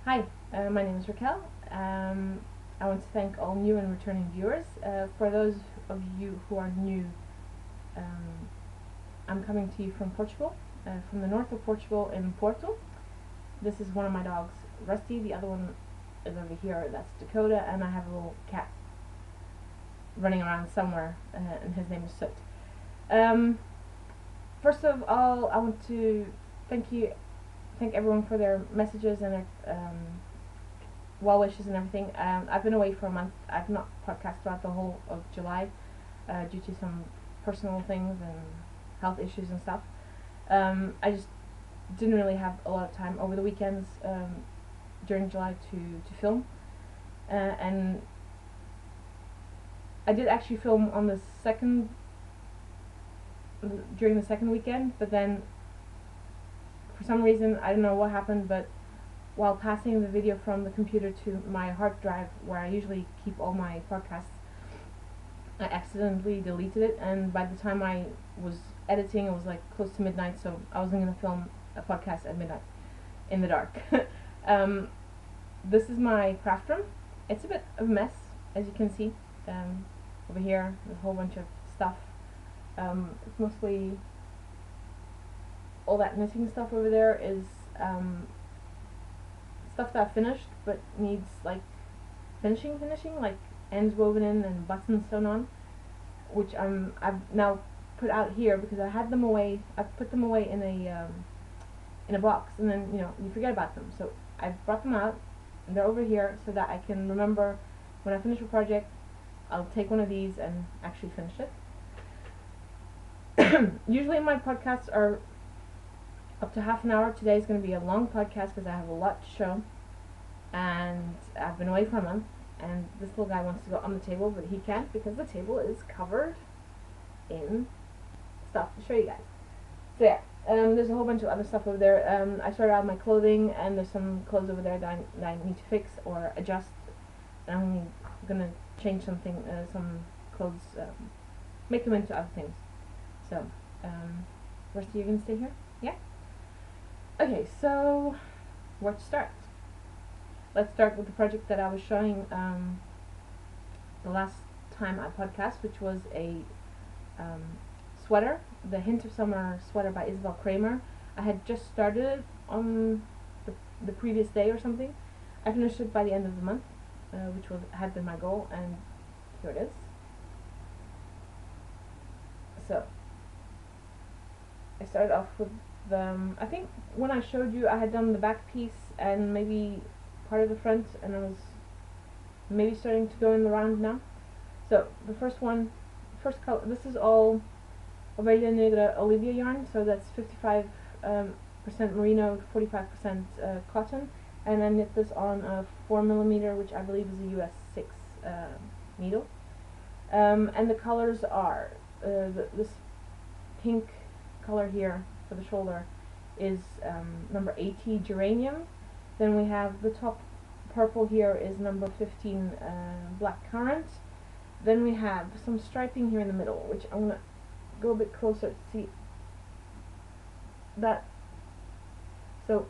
Hi, my name is Raquel. I want to thank all new and returning viewers. For those of you who are new, I'm coming to you from Portugal, from the north of Portugal in Porto. This is one of my dogs, Rusty. The other one is over here, that's Dakota, and I have a little cat running around somewhere, and his name is Soot. First of all, I want to thank everyone for their messages and their well wishes and everything. I've been away for a month. I've not podcasted throughout the whole of July due to some personal things and health issues and stuff. I just didn't really have a lot of time over the weekends during July to film, and I did actually film on the during the second weekend, but then for some reason, I don't know what happened, but while passing the video from the computer to my hard drive where I usually keep all my podcasts, I accidentally deleted it, and by the time I was editing, it was like close to midnight, so I wasn't going to film a podcast at midnight in the dark. This is my craft room. It's a bit of a mess, as you can see. Over here, there's a whole bunch of stuff. It's mostly all that knitting stuff over there is stuff that I finished but needs like finishing, like ends woven in and buttons sewn on, which I've now put out here because I had them away. I put them away in a box, and then you forget about them. So I've brought them out, and they're over here so that I can remember when I finish a project. I'll take one of these and actually finish it. Usually my podcasts are up to half an hour. Today is going to be a long podcast because I have a lot to show, and I've been away for a month, and this little guy wants to go on the table, but he can't because the table is covered in stuff to show you guys. So yeah, there's a whole bunch of other stuff over there. I sorted out my clothing, and there's some clothes over there that I need to fix or adjust, and I'm going to change some clothes, make them into other things. So, Rusty, you're going to stay here? Yeah? Okay, so where to start? Let's start with the project that I was showing the last time I podcast, which was a sweater, the Hint of Summer sweater by Isabel Kramer. I had just started it on the previous day or something. I finished it by the end of the month, which had been my goal, and here it is. So I started off with I think when I showed you, I had done the back piece and maybe part of the front, and I was maybe starting to go in the round now. So the first color, this is all Ovelha Negra Olivia yarn, so that's 55% merino, 45% cotton, and I knit this on a 4mm, which I believe is a US 6 needle. And the colors are this pink color here for the shoulder is number 80 geranium. Then we have the top purple here is number 15 black currant. Then we have some striping here in the middle, which I'm going to go a bit closer to see that. So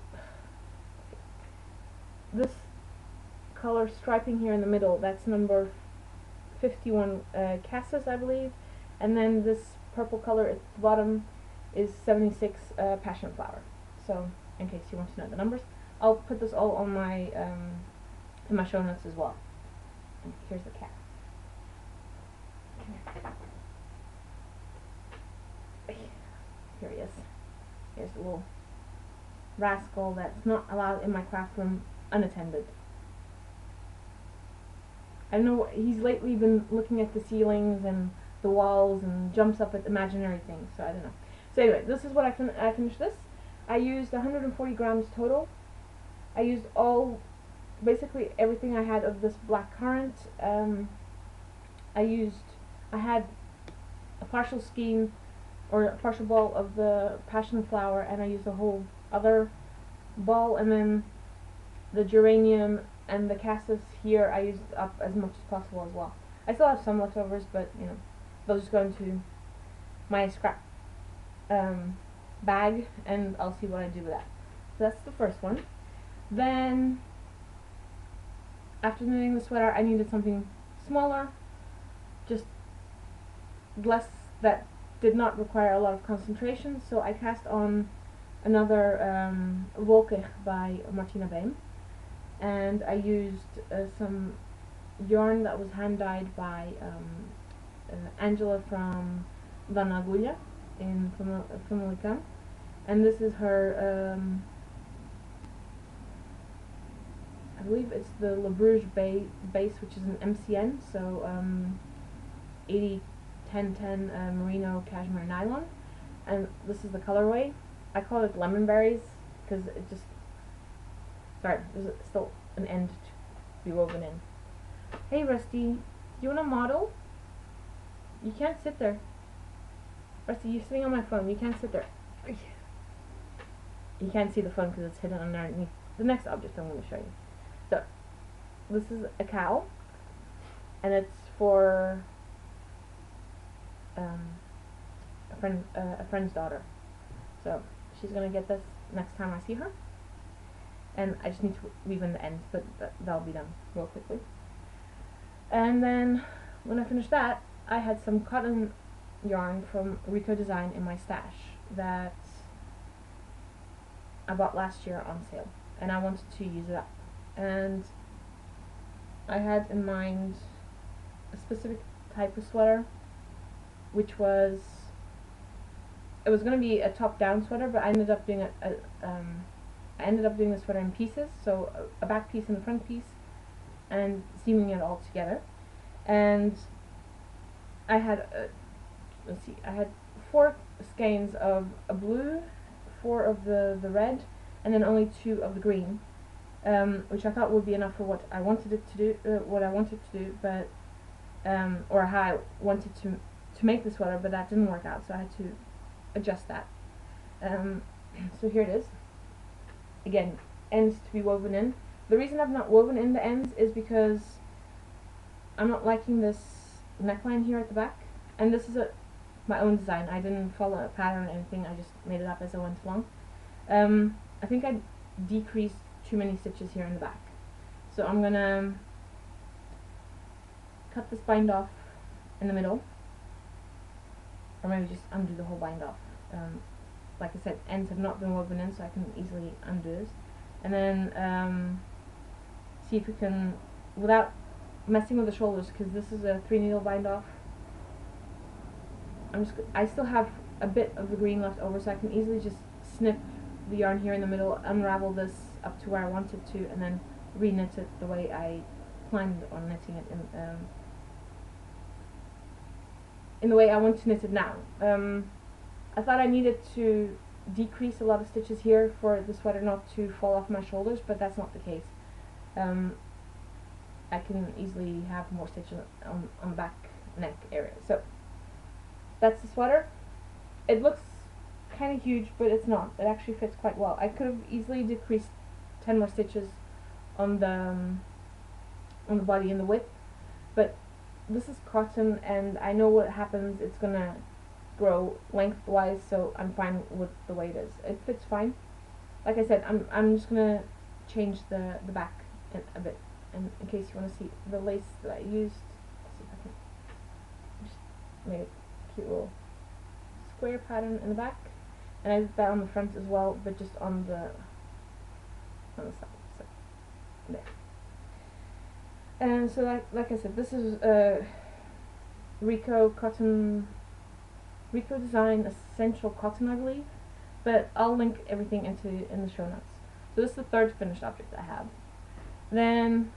this color striping here in the middle, that's number 51 Cassis, I believe. And then this purple color at the bottom is 76 Passion Flower. So in case you want to know the numbers, I'll put this all on my in my show notes as well. And here's the cat. Here he is. Here's the little rascal that's not allowed in my craft room unattended. I don't know, he's lately been looking at the ceilings and the walls and jumps up at imaginary things, so I don't know. So anyway, this is what I finished this. I used 140 grams total. I used basically everything I had of this black currant. I had a partial skein or a partial ball of the passion flower, and I used a whole other ball, and then the geranium and the cassis here I used up as much as possible as well. I still have some leftovers, but they'll just go into my scrap bag, and I'll see what I do with that. So that's the first one. Then after knitting the sweater, I needed something smaller, just less, that did not require a lot of concentration, so I cast on another Wolkig by Martina Behm, and I used some yarn that was hand dyed by Angela from Van Agulha in Famalicão, and this is her I believe it's the Le Bruges base, which is an MCN, so 80-10-10 merino cashmere nylon, and this is the colorway. I call it lemon berries because it just, sorry, there's still an end to be woven in. Hey Rusty, do you want to model? You can't sit there. Rusty, you're sitting on my phone, you can't sit there. You can't see the phone because it's hidden underneath the next object I'm going to show you. So, this is a cow, and it's for a friend's daughter. So she's gonna get this next time I see her, and I just need to weave in the ends, but that'll be done real quickly. And then when I finished that, I had some cotton yarn from RGO Design in my stash that I bought last year on sale, and I wanted to use it up. And I had in mind a specific type of sweater, which was, it was going to be a top-down sweater, but I ended up doing the sweater in pieces, so a back piece and a front piece, and seaming it all together. And I had I had 4 skeins of a blue, 4 of the red, and then only 2 of the green, which I thought would be enough for what I wanted it to do, but or how I wanted to make the sweater, but that didn't work out, so I had to adjust that. So here it is. Again, ends to be woven in. The reason I've not woven in the ends is because I'm not liking this neckline here at the back, and this is my own design. I didn't follow a pattern or anything, I just made it up as I went along. I think I decreased too many stitches here in the back, so I'm gonna cut this bind off in the middle, or maybe just undo the whole bind off. Like I said, ends have not been woven in, so I can easily undo this, and then see if we can, without messing with the shoulders, because this is a 3 needle bind off. I still have a bit of the green left over, so I can easily just snip the yarn here in the middle, unravel this up to where I want it to, and then re-knit it the way I planned on knitting it in the way I want to knit it now. I thought I needed to decrease a lot of stitches here for the sweater not to fall off my shoulders, but that's not the case. I can easily have more stitches on the back neck area. So that's the sweater. It looks kind of huge, but it's not. It actually fits quite well. I could have easily decreased 10 more stitches on the body and the width, but this is cotton, and I know what happens. It's gonna grow lengthwise, so I'm fine with the way it is. It fits fine. Like I said, I'm just gonna change the back a bit, and in case you want to see the lace that I used. Let's see if I can just make a cute little square pattern in the back, and I did that on the front as well, but just on the side. So there. And so like I said, this is RGO Design Essential Cotton, I believe, but I'll link everything in the show notes. So this is the 3rd finished object I have. Then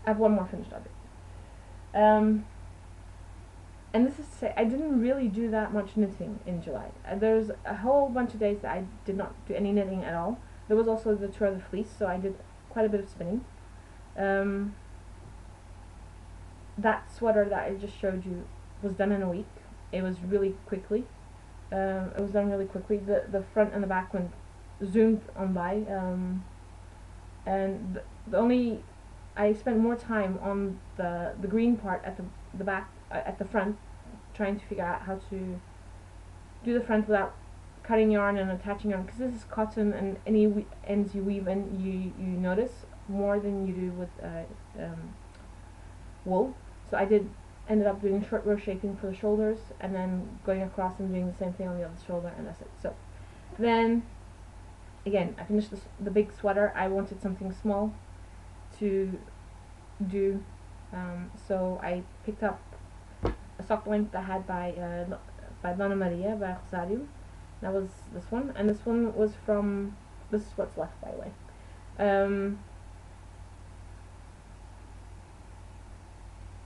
I have 1 more finished object. And this is to say, I didn't really do that much knitting in July. There's a whole bunch of days that I did not do any knitting at all. There was also the tour of the fleece, so I did quite a bit of spinning. That sweater that I just showed you was done in a week. It was really quickly. It was done really quickly. The front and the back went zoomed on by, and I spent more time on the green part at the back, at the front, trying to figure out how to do the front without cutting yarn and attaching yarn, because this is cotton, and any ends you weave in, you notice more than you do with wool. So I ended up doing short row shaping for the shoulders, and then going across and doing the same thing on the other shoulder, and that's it. So then again, I finished the big sweater. I wanted something small to do, so I picked up a sock length I had by Donna Maria by Rosario. That was this one, and this one was from, this is what's left, by the way.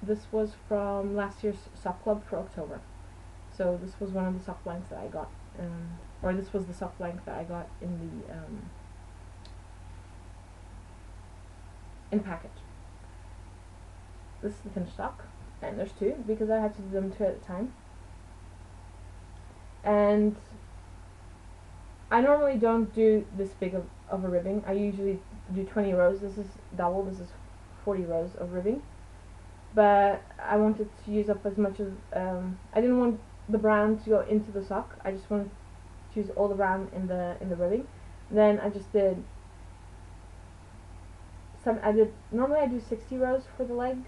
This was from last year's sock club for October. So this was one of the sock lengths that I got, or this was the sock length that I got in the package. This is the finished sock, and there's two because I had to do them two at a time. And I normally don't do this big of a ribbing. I usually do 20 rows. This is double. This is 40 rows of ribbing. But I wanted to use up as much as I didn't want the brown to go into the sock. I just wanted to use all the brown in the ribbing. Then I just did some. Normally I do 60 rows for the leg.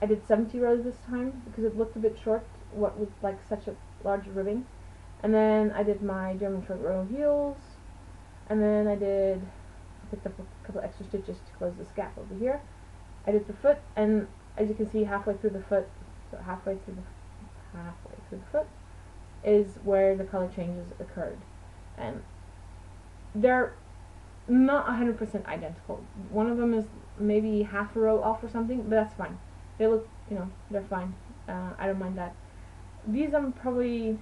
I did 70 rows this time because it looked a bit short. What with like such a large ribbing. And then I did my German short row heels, and then I picked up a couple extra stitches to close this gap over here. I did the foot, and as you can see, halfway through the foot, so halfway through the foot is where the color changes occurred, and they're not 100% identical. One of them is maybe half a row off or something, but that's fine. They look, they're fine. I don't mind that. These I'm probably,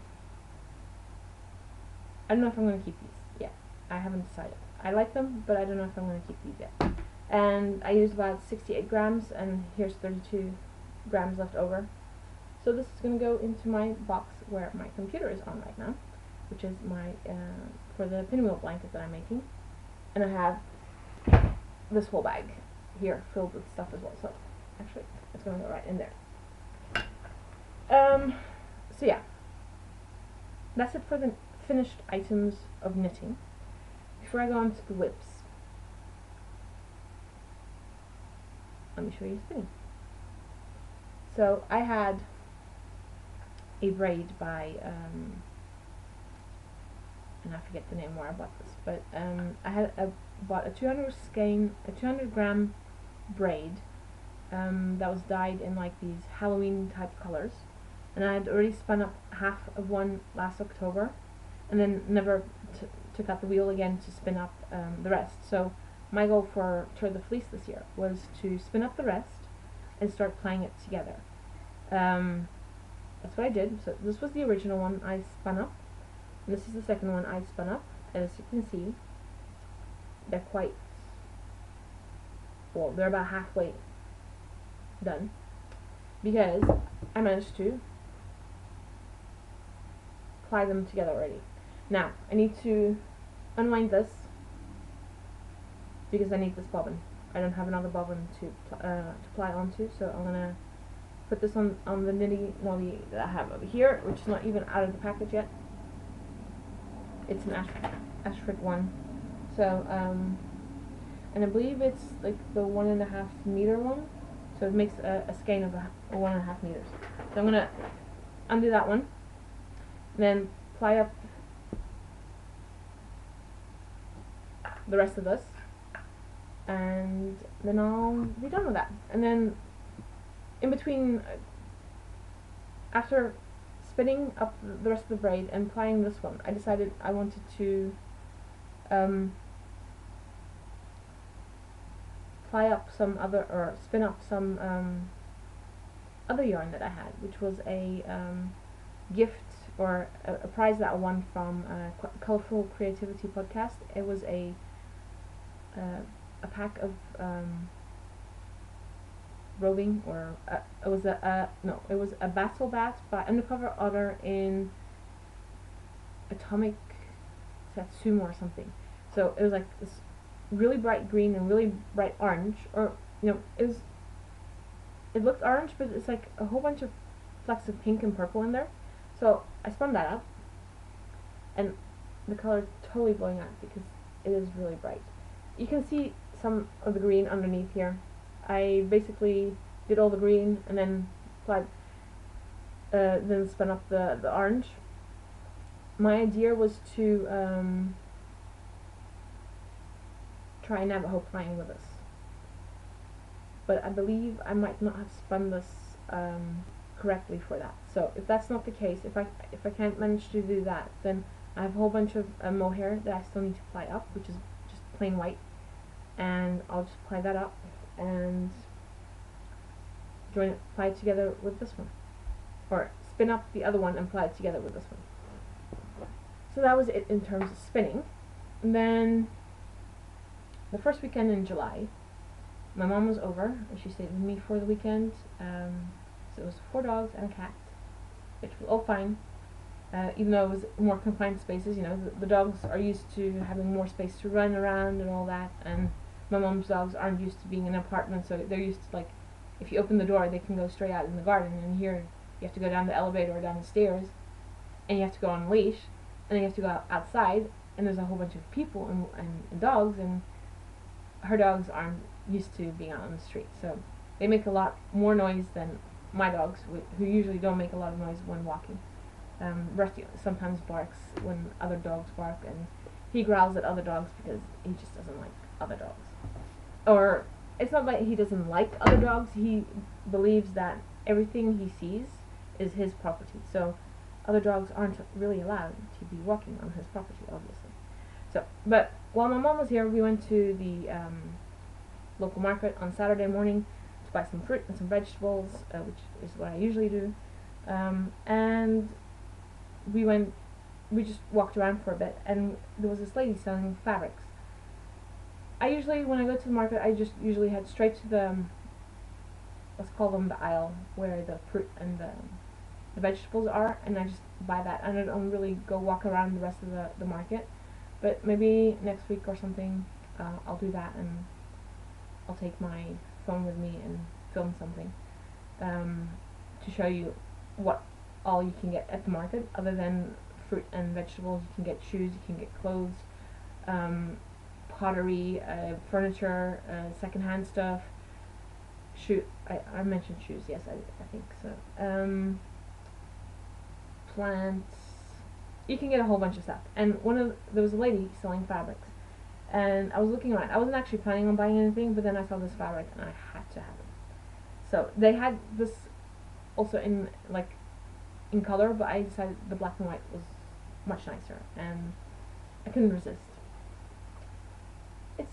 I don't know if I'm going to keep these yet. I haven't decided. I like them, but I don't know if I'm going to keep these yet. And I used about 68 grams, and here's 32 grams left over. So this is going to go into my box where my computer is on right now, which is my for the pinwheel blanket that I'm making. And I have this whole bag here filled with stuff as well. So actually, it's going to go right in there. So yeah, that's it for the finished items of knitting. Before I go on to the whips, let me show you spinning. So I had a braid by, and I forget the name where I bought this, but I bought a 200 gram braid that was dyed in like these Halloween type colors, and I had already spun up half of one last October, and then never took out the wheel again to spin up the rest. So my goal for the Fleece this year was to spin up the rest and start playing it together. That's what I did. So this was the original one I spun up, and this is the second one I spun up. As you can see, they're quite, well, they're about halfway done, because I managed to ply them together already. Now I need to unwind this because I need this bobbin. I don't have another bobbin to ply onto, so I'm gonna put this on the nitty nolly that I have over here, which is not even out of the package yet. It's an Ashford one, so and I believe it's like the 1.5 meter one, so it makes a skein of 1.5 meters. So I'm gonna undo that one, then ply up the rest of this, and then I'll be done with that. And then in between, after spinning up the rest of the braid and plying this one, I decided I wanted to ply up some other, or spin up some other yarn that I had, which was a gift, or a prize that I won from Colorful Creativity podcast. It was a pack of roving, or it was a battle bat by Undercover Otter in Atomic Satsuma or something. So it was like this really bright green and really bright orange, or it looked orange, but it's like a whole bunch of flecks of pink and purple in there. So I spun that up, and the color is totally blowing out because it is really bright. You can see some of the green underneath here. I basically did all the green and then applied, then spun up the orange. My idea was to try a Navajo pine with this, but I believe I might not have spun this correctly for that. So if that's not the case, if I can't manage to do that, then I have a whole bunch of mohair that I still need to apply up, which is just plain white, and I'll just apply that up and apply it together with this one, or spin up the other one and apply it together with this one. So that was it in terms of spinning. And then the first weekend in July, my mom was over and she stayed with me for the weekend. So it was 4 dogs and a cat, which was all fine. Even though it was more confined spaces, you know, the dogs are used to having more space to run around and all that, and my mom's dogs aren't used to being in an apartment, so they're used to, like, if you open the door, they can go straight out in the garden, and here you have to go down the elevator or down the stairs, and you have to go on a leash, and then you have to go outside, and there's a whole bunch of people and dogs, and her dogs aren't used to being out on the street, so they make a lot more noise than my dogs, who usually don't make a lot of noise when walking. Rusty sometimes barks when other dogs bark, and he growls at other dogs because he just doesn't like other dogs. Or, it's not that he doesn't like other dogs, he believes that everything he sees is his property, so other dogs aren't really allowed to be walking on his property, obviously. So, but while my mom was here, we went to the local market on Saturday morning to buy some fruit and some vegetables, which is what I usually do, and we just walked around for a bit, and there was this lady selling fabrics. I usually, when I go to the market, I just usually head straight to the, let's call them the aisle, where the fruit and the vegetables are, and I just buy that, and I don't really go walk around the rest of the market. But maybe next week or something, I'll do that, and I'll take my phone with me and film something to show you what all you can get at the market. Other than fruit and vegetables, you can get shoes, you can get clothes, pottery, furniture, secondhand stuff. I mentioned shoes, yes, I think so. Plants. You can get a whole bunch of stuff. And there was a lady selling fabrics, and I was looking around. I wasn't actually planning on buying anything, but then I saw this fabric and I had to have it. So they had this also in color, but I decided the black and white was much nicer, and I couldn't resist. It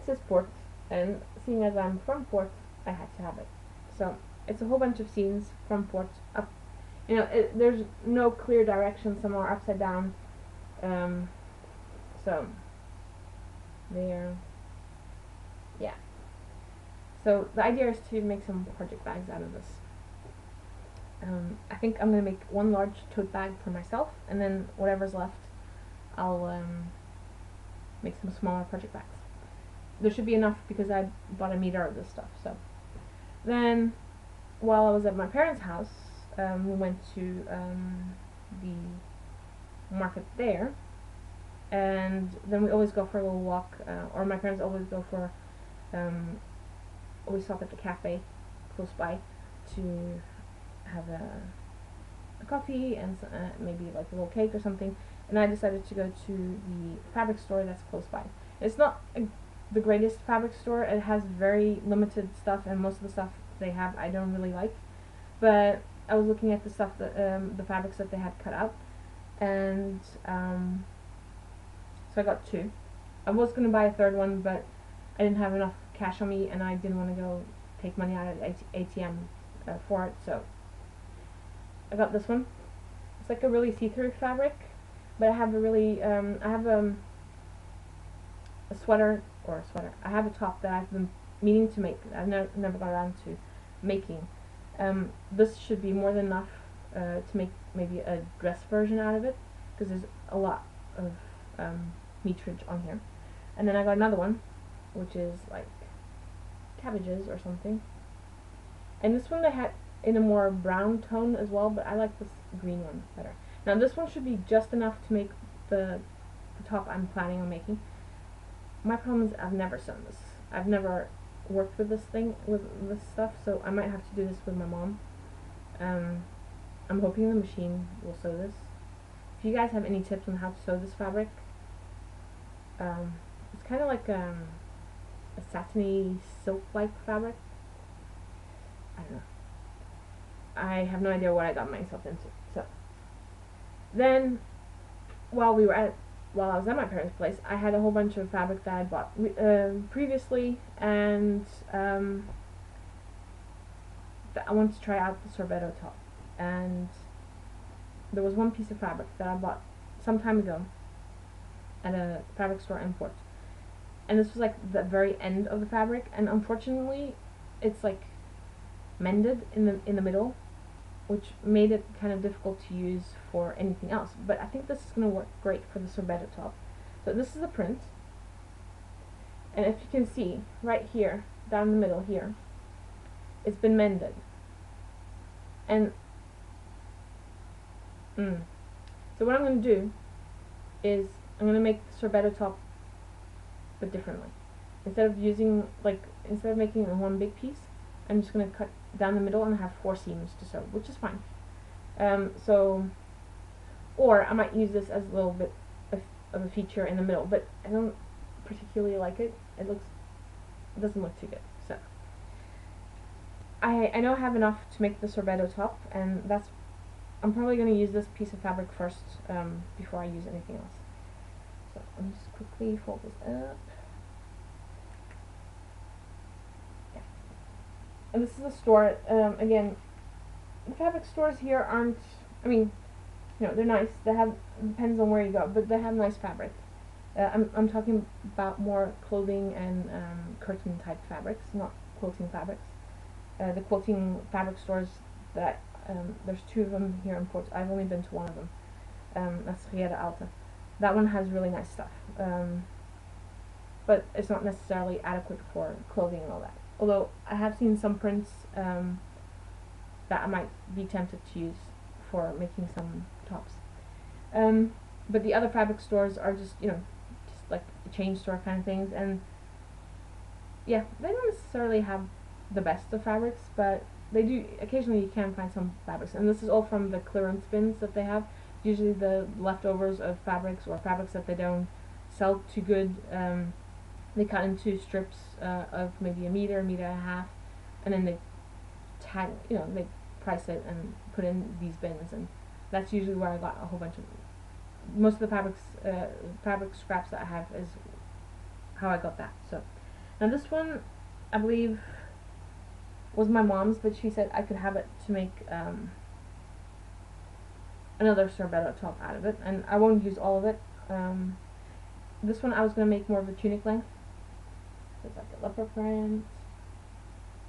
says Port, and seeing as I'm from Port, I had to have it. So it's a whole bunch of scenes from Port up. You know, there's no clear direction. Some are upside down. So there. Yeah. So the idea is to make some project bags out of this. I think I'm going to make one large tote bag for myself, and then whatever's left, I'll make some smaller project bags. There should be enough because I bought 1 meter of this stuff. So then, while I was at my parents' house, we went to the market there, and then we always go for a little walk, or my parents always go for, always stop at the cafe close by to have a coffee and maybe like a little cake or something. And I decided to go to the fabric store that's close by. It's not the greatest fabric store. It has very limited stuff, and most of the stuff they have I don't really like. But I was looking at the stuff that the fabrics that they had cut out, and so I got 2. I was going to buy a 3rd one, but I didn't have enough cash on me, and I didn't want to go take money out of the ATM for it, so I got this one. It's like a really see-through fabric, but I have a really, I have a sweater, I have a top that I've been meaning to make. I've never got around to making. This should be more than enough to make maybe a dress version out of it, because there's a lot of meterage on here. And then I got another one, which is like cabbages or something. And this one they had in a more brown tone as well, but I like this green one better. Now this one should be just enough to make the top I'm planning on making. My problem is I've never sewn this I've never worked with this stuff, so I might have to do this with my mom. I'm hoping the machine will sew this. If you guys have any tips on how to sew this fabric, it's kind of like a satiny silk-like fabric. I don't know. I have no idea what I got myself into. So then, while I was at my parents' place, I had a whole bunch of fabric that I bought previously, and I wanted to try out the sorbetto top. And there was one piece of fabric that I bought some time ago at a fabric store in Port, and this was like the very end of the fabric, and unfortunately, it's like mended in the middle, which made it kind of difficult to use for anything else. But I think this is going to work great for the sorbetto top. So this is the print, and if you can see right here, down the middle here, it's been mended. And so what I'm going to do is I'm going to make the sorbetto top but differently. Instead of making it in one big piece, I'm just going to cut down the middle and have 4 seams to sew, which is fine. Or I might use this as a little bit of a feature in the middle, but I don't particularly like it. It doesn't look too good. So I know I have enough to make the sorbetto top, and I'm probably going to use this piece of fabric first before I use anything else. So let me just quickly fold this up. Yeah. And this is a store. Again, the fabric stores here aren't. I mean, they're nice. Depends on where you go, but they have nice fabric. I'm talking about more clothing and curtain type fabrics, not quilting fabrics. The quilting fabric stores that there's 2 of them here in Port. I've only been to one of them. That's Riera Alta. That one has really nice stuff, but it's not necessarily adequate for clothing and all that. Although I have seen some prints that I might be tempted to use for making some tops. But the other fabric stores are just like a chain store kind of things, and yeah, they don't necessarily have the best of fabrics, but they do. Occasionally you can find some fabrics, and this is all from the clearance bins that they have. Usually the leftovers of fabrics, or fabrics that they don't sell too good, they cut into strips of maybe a meter and a half, and then they they price it and put in these bins, and that's usually where I got a whole bunch of most of the fabric scraps that I have is how I got that. So now this one, I believe, was my mom's, but she said I could have it to make another sorbetto top out of it, and I won't use all of it. This one I was going to make more of a tunic length. It's like a leopard print.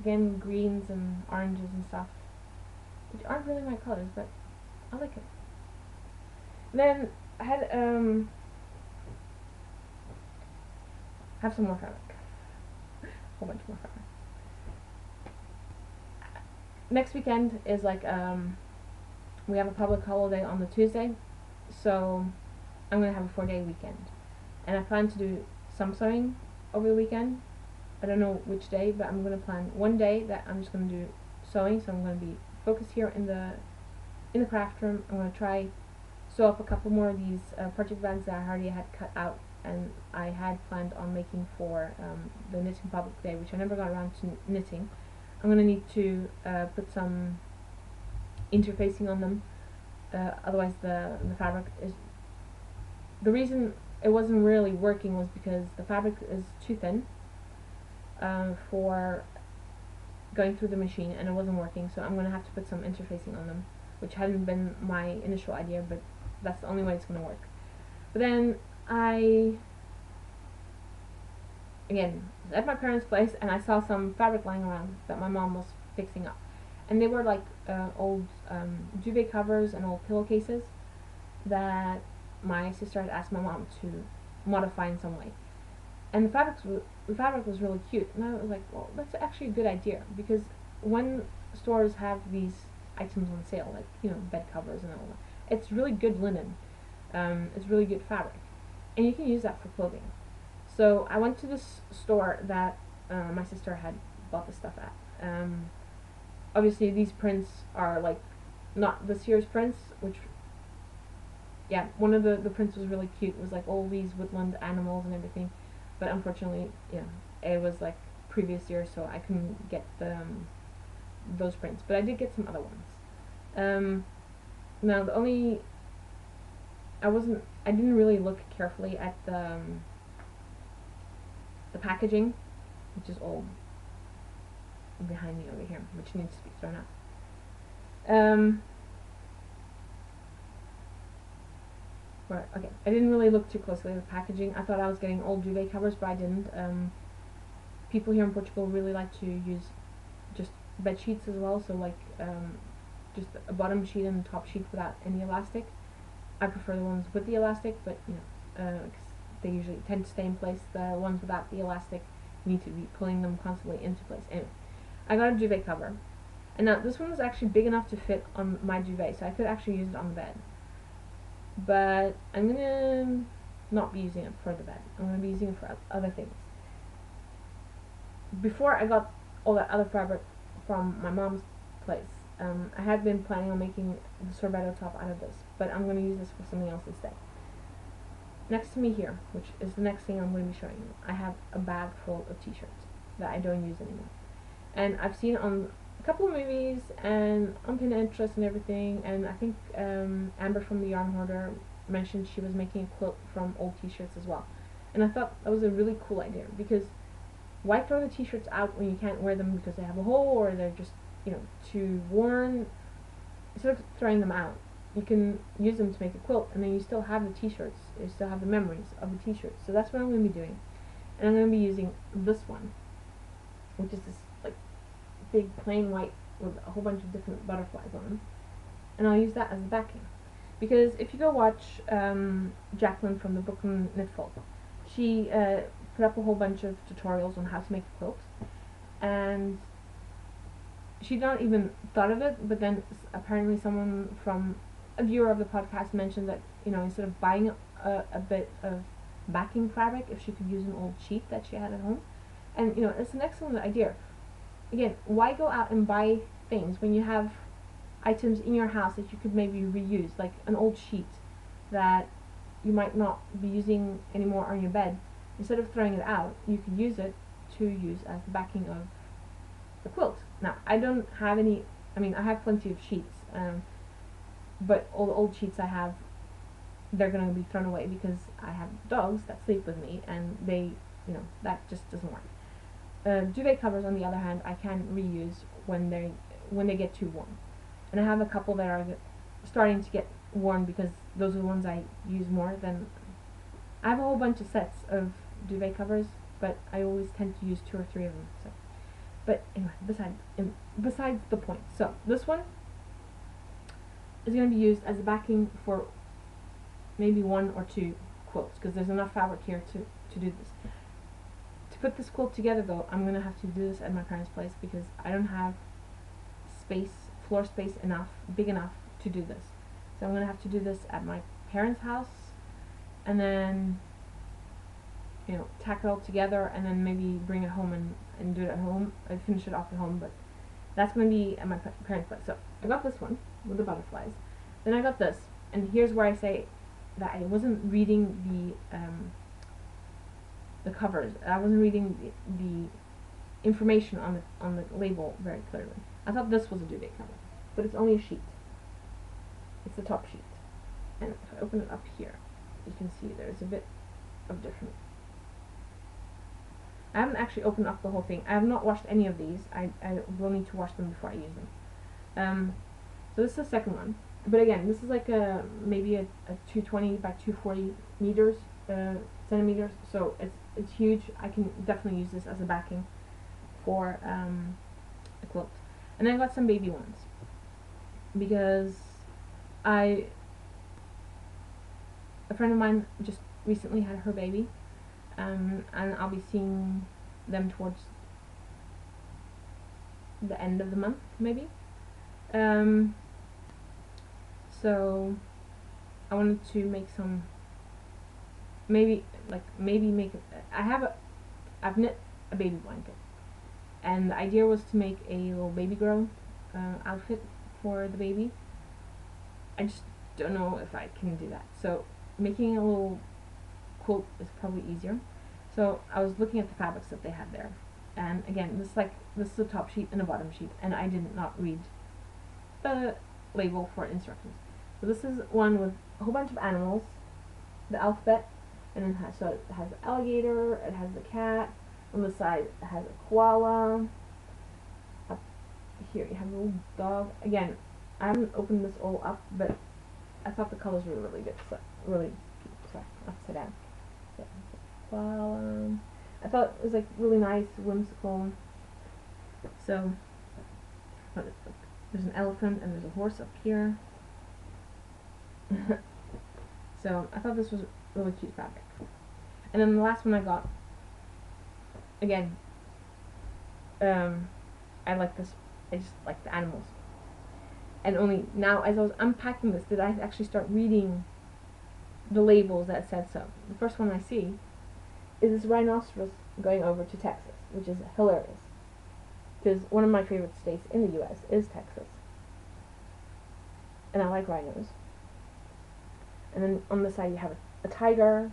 Again, greens and oranges and stuff, which aren't really my colors, but I like it. Then I had have some more fabric, a whole bunch more fabric. Next weekend is like we have a public holiday on the Tuesday, so I'm gonna have a 4-day weekend, and I plan to do some sewing over the weekend. I don't know which day, but I'm gonna plan one day that I'm just gonna do sewing. So I'm gonna be focused here in the craft room. I'm gonna try sew up a couple more of these project bags that I already had cut out, and I had planned on making for the knitting public day, which I never got around to knitting. I'm gonna need to put some interfacing on them, otherwise the fabric is. The reason it wasn't really working was because the fabric is too thin for going through the machine, and it wasn't working, so I'm going to have to put some interfacing on them, which hadn't been my initial idea, but that's the only way it's going to work. But then I, again, was at my parents' place, and I saw some fabric lying around that my mom was fixing up, and they were like old duvet covers and old pillowcases that my sister had asked my mom to modify in some way. And the fabric was really cute, and I was like, well, that's actually a good idea, because when stores have these items on sale, like bed covers and all that, it's really good linen, it's really good fabric, and you can use that for clothing. So I went to this store that my sister had bought the stuff at. Obviously these prints are like not this year's prints, which yeah, one of the prints was really cute. It was like all these woodland animals and everything, but unfortunately, yeah, it was like previous year, so I couldn't get the those prints. But I did get some other ones. Now the only I didn't really look carefully at the packaging, which is all behind me over here, which needs to be thrown out. Right, okay. I didn't really look too closely at the packaging. I thought I was getting old duvet covers, but I didn't. People here in Portugal really like to use just bed sheets as well, so like just a bottom sheet and a top sheet without any elastic. I prefer the ones with the elastic, but you know, they usually tend to stay in place. The ones without the elastic, you need to be pulling them constantly into place. Anyway, I got a duvet cover, and now this one was actually big enough to fit on my duvet, so I could actually use it on the bed. But I'm gonna not be using it for the bed. I'm gonna be using it for other things. Before I got all that other fabric from my mom's place, I had been planning on making the sorbetto top out of this, but I'm going to use this for something else instead. Next to me here, which is the next thing I'm going to be showing you, I have a bag full of t-shirts that I don't use anymore. And I've seen on a couple of movies and on Pinterest and everything, and I think Amber from the Yarn Hoarder mentioned she was making a quilt from old t-shirts as well. And I thought that was a really cool idea, because why throw the t-shirts out when you can't wear them because they have a hole or they're just, you know, too worn? Instead of throwing them out, you can use them to make a quilt, and then you still have the t-shirts, you still have the memories of the t-shirts. So that's what I'm going to be doing. And I'm going to be using this one, which is this like big plain white with a whole bunch of different butterflies on them. And I'll use that as the backing. Because if you go watch Jacqueline from the Brooklyn Knitfold, she put up a whole bunch of tutorials on how to make a quilt, and she'd not even thought of it, but then apparently someone from a viewer of the podcast mentioned that, you know, instead of buying a bit of backing fabric, if she could use an old sheet that she had at home. And you know, it's an excellent idea. Again, why go out and buy things when you have items in your house that you could maybe reuse, like an old sheet that you might not be using anymore on your bed. Instead of throwing it out, you could use it to use as the backing of the quilt. Now, I don't have any, I mean, I have plenty of sheets, but all the old sheets I have, they're going to be thrown away because I have dogs that sleep with me, and they, you know, that just doesn't work. Duvet covers, on the other hand, I can reuse when they get too warm. And I have a couple that are starting to get worn because those are the ones I use more than. I have a whole bunch of sets of duvet covers, but I always tend to use 2 or 3 of them. So, but anyway, besides the point. So this one is going to be used as a backing for maybe 1 or 2 quilts, because there's enough fabric here to do this. To put this quilt together, though, I'm going to have to do this at my parents' place because I don't have floor space big enough to do this. So I'm going to have to do this at my parents' house, and then, you know, tack it all together, and then maybe bring it home and do it at home. I finish it off at home, but that's going to be at my parents' place. So I got this one with the butterflies. Then I got this, and here's where I say that I wasn't reading the covers. I wasn't reading the information on the label very clearly. I thought this was a duvet cover, but it's only a sheet. It's the top sheet, and if I open it up here, you can see there's a bit of different. I haven't actually opened up the whole thing. I have not washed any of these. I will need to wash them before I use them. So this is the second one, but again, this is like maybe a 220 by 240 meters centimeters. So it's huge. I can definitely use this as a backing for a quilt. And then I got some baby ones because a friend of mine just recently had her baby, and I'll be seeing them towards the end of the month, maybe. So I wanted to make some, maybe make it. I've knit a baby blanket. And the idea was to make a little baby girl outfit for the baby. I just don't know if I can do that. So making a little quilt is probably easier. So I was looking at the fabrics that they had there, and again, this is a top sheet and a bottom sheet, and I did not read the label for instructions. So this is one with a whole bunch of animals, the alphabet, and it has the alligator, it has the cat, on the side it has a koala. Up here you have a little dog. Again, I haven't opened this all up, but I thought the colors were really good. So really cute. Sorry, upside down. So, koala. I thought it was like really nice, whimsical. So there's an elephant and there's a horse up here. So I thought this was really cute fabric. And then the last one I got, again, I like this. I just like the animals. And only now, as I was unpacking this, did I actually start reading the labels that said so. The first one I see is this rhinoceros going over to Texas, which is hilarious. Because one of my favorite states in the US is Texas. And I like rhinos. And then on the side you have a tiger.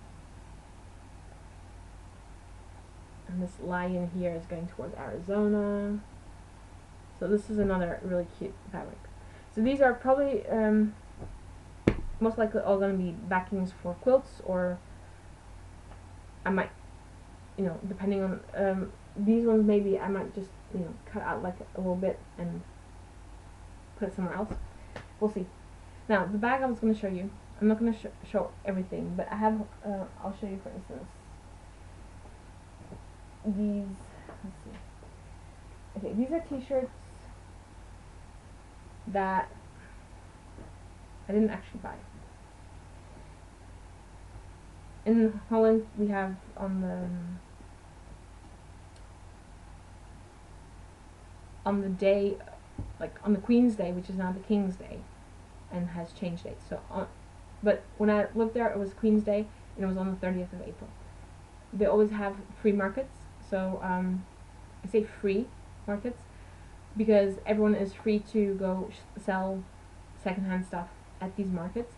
And this lion here is going towards Arizona. So this is another really cute fabric. So these are probably most likely all going to be backings for quilts, or I might, depending on these ones, maybe I might just cut out like a little bit and put it somewhere else. We'll see. Now the bag I was going to show you, I'm not going to show everything, but I have I'll show you, for instance, these. Let's see. Okay, these are t-shirts that I didn't actually buy. In Holland we have on the day, like on the Queen's Day, which is now the King's Day and has changed dates. So but when I lived there, it was Queen's Day and it was on the 30th of April. They always have free markets. So I say free markets because everyone is free to go sell secondhand stuff at these markets.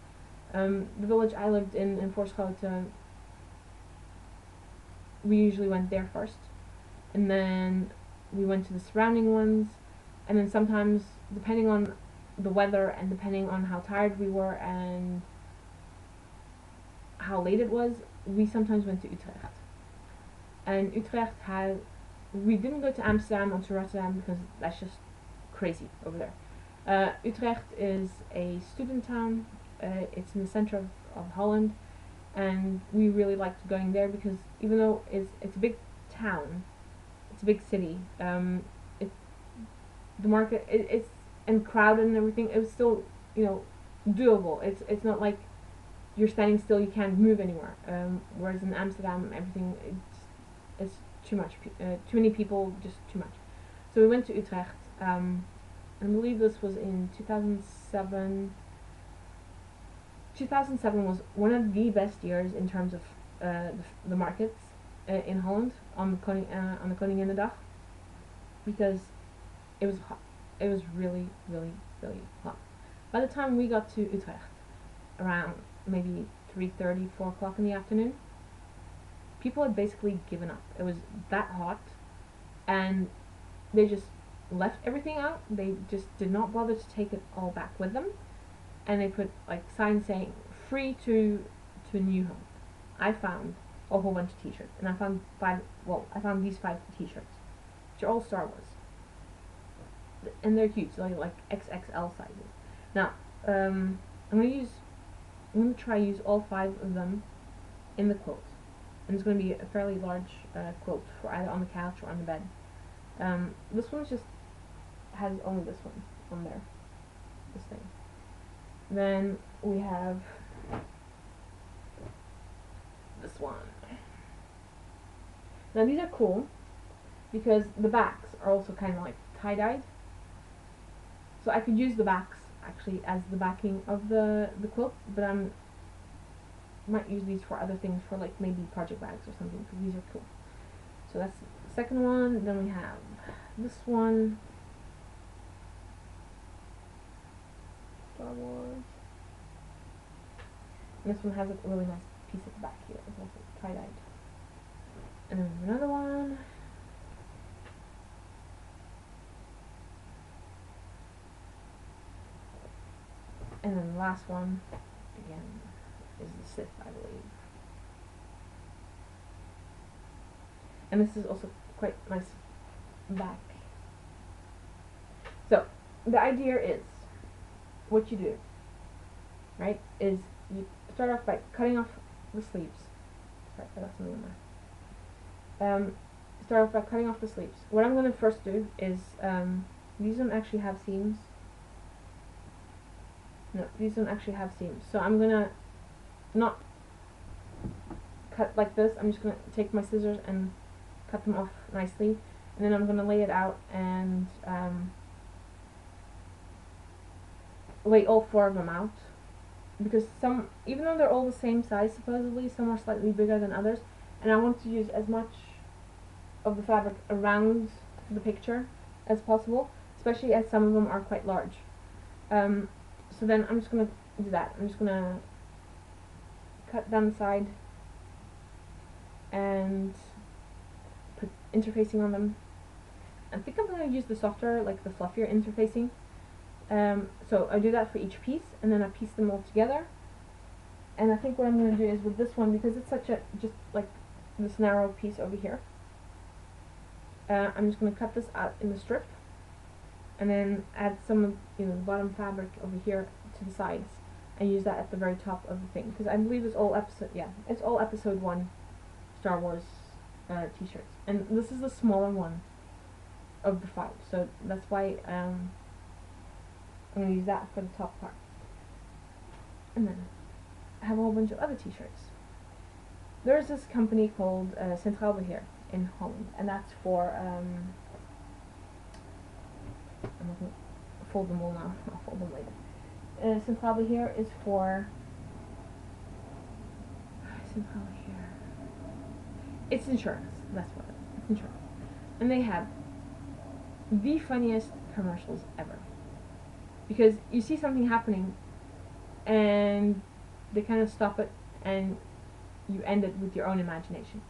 The village I lived in Voorschoten, we usually went there first, and then we went to the surrounding ones, and then sometimes, depending on the weather and depending on how tired we were and how late it was, we sometimes went to Utrecht. And Utrecht we didn't go to Amsterdam or to Rotterdam because that's just crazy over there. Utrecht is a student town. It's in the center of Holland, and we really liked going there because even though it's a big town, it's a big city, the market it's and crowded and everything, it was still doable. It's not like you're standing still, you can't move anywhere. Whereas in Amsterdam, everything it's too much, too many people, just too much. So we went to Utrecht. I believe this was in 2007. 2007 was one of the best years in terms of the markets in Holland on the Koninginnedag, because it was hot. It was really, really, really hot. By the time we got to Utrecht, around maybe 3:30, 4 o'clock in the afternoon, people had basically given up. It was that hot, and they just left everything out. They just did not bother to take it all back with them, and they put like signs saying free to a new home. I found a whole bunch of t-shirts, and I found I found these 5 t-shirts, which are all Star Wars, and they're huge, so like XXL sizes. Now I'm gonna try use all 5 of them in the quilt, and it's going to be a fairly large quilt for either on the couch or on the bed. This one just has only this one on there, this thing. Then we have this one. Now these are cool because the backs are also kind of like tie-dyed, so I could use the backs actually as the backing of the quilt, but I might use these for other things, for like maybe project bags or something, because these are cool. So that's second one. Then we have this one, Star Wars. And this one has a really nice piece at the back here. It's also tie-dyed. And then another one. And then the last one, again, is the Sith, I believe. And this is also quite nice back. So, the idea is, what you do, right, is you start off by cutting off the sleeves. Sorry, I got something in there. Start off by cutting off the sleeves. What I'm going to first do is, these don't actually have seams. No, these don't actually have seams. So I'm gonna not cut like this. I'm just gonna take my scissors and cut them off nicely, and then I'm gonna lay it out and lay all 4 of them out, because some, even though they're all the same size supposedly, some are slightly bigger than others, and I want to use as much of the fabric around the picture as possible, especially as some of them are quite large. So then I'm just going to do that. I'm just going to cut down the side and put interfacing on them. I think I'm going to use the softer, like the fluffier interfacing. So I do that for each piece, and then I piece them all together. And I think what I'm going to do is with this one, because it's such a, just like this narrow piece over here, I'm just going to cut this out in the strip, and then add some of the bottom fabric over here to the sides, and use that at the very top of the thing, because I believe it's all episode 1 Star Wars t-shirts, and this is the smaller one of the 5, so that's why I'm going to use that for the top part. And then I have a whole bunch of other t-shirts. There's this company called Centraal here in Holland, and that's for I'm not going to fold them all now, I'll fold them later. Centraal here is for Centraal here. It's insurance, that's what it is. It's insurance. And they have the funniest commercials ever. Because you see something happening and they kind of stop it and you end it with your own imagination.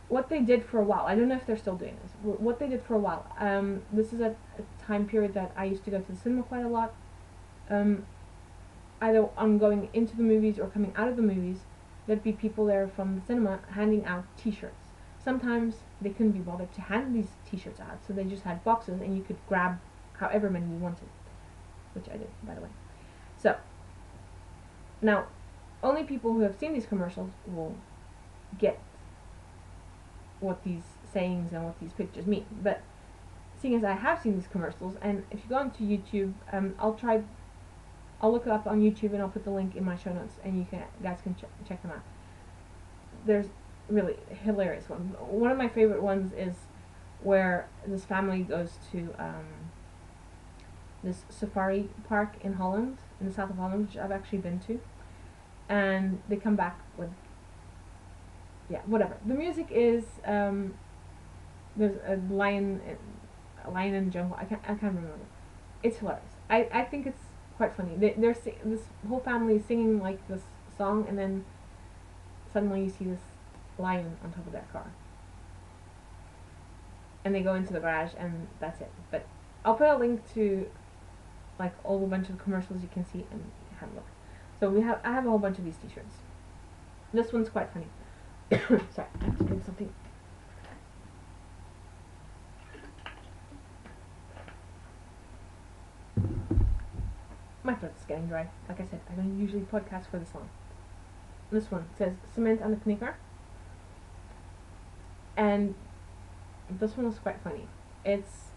What they did for a while, I don't know if they're still doing this, what they did for a while, this is a time period that I used to go to the cinema quite a lot, either I'm going into the movies or coming out of the movies, there'd be people there from the cinema handing out t-shirts. Sometimes they couldn't be bothered to hand these t-shirts out, so they just had boxes and you could grab however many you wanted, which I did, by the way. So, now, only people who have seen these commercials will get what these sayings and what these pictures mean. But seeing as I have seen these commercials, and if you go onto YouTube, I'll look it up on YouTube and I'll put the link in my show notes, and you guys can check them out. There's really hilarious ones. One of my favorite ones is where this family goes to this safari park in Holland, in the south of Holland, which I've actually been to, and they come back with, whatever. The music is there's a lion in jungle. I can't remember. It's hilarious. I think it's quite funny. This whole family is singing like this song, and then suddenly you see this lion on top of their car, and they go into the garage, and that's it. But I'll put a link to like all the bunch of commercials you can see and have a look. So I have a whole bunch of these t-shirts. This one's quite funny. Sorry, I have to drink something. My throat's getting dry. Like I said, I don't usually podcast for this long. This one says cement aan de knikker. And this one was quite funny. It's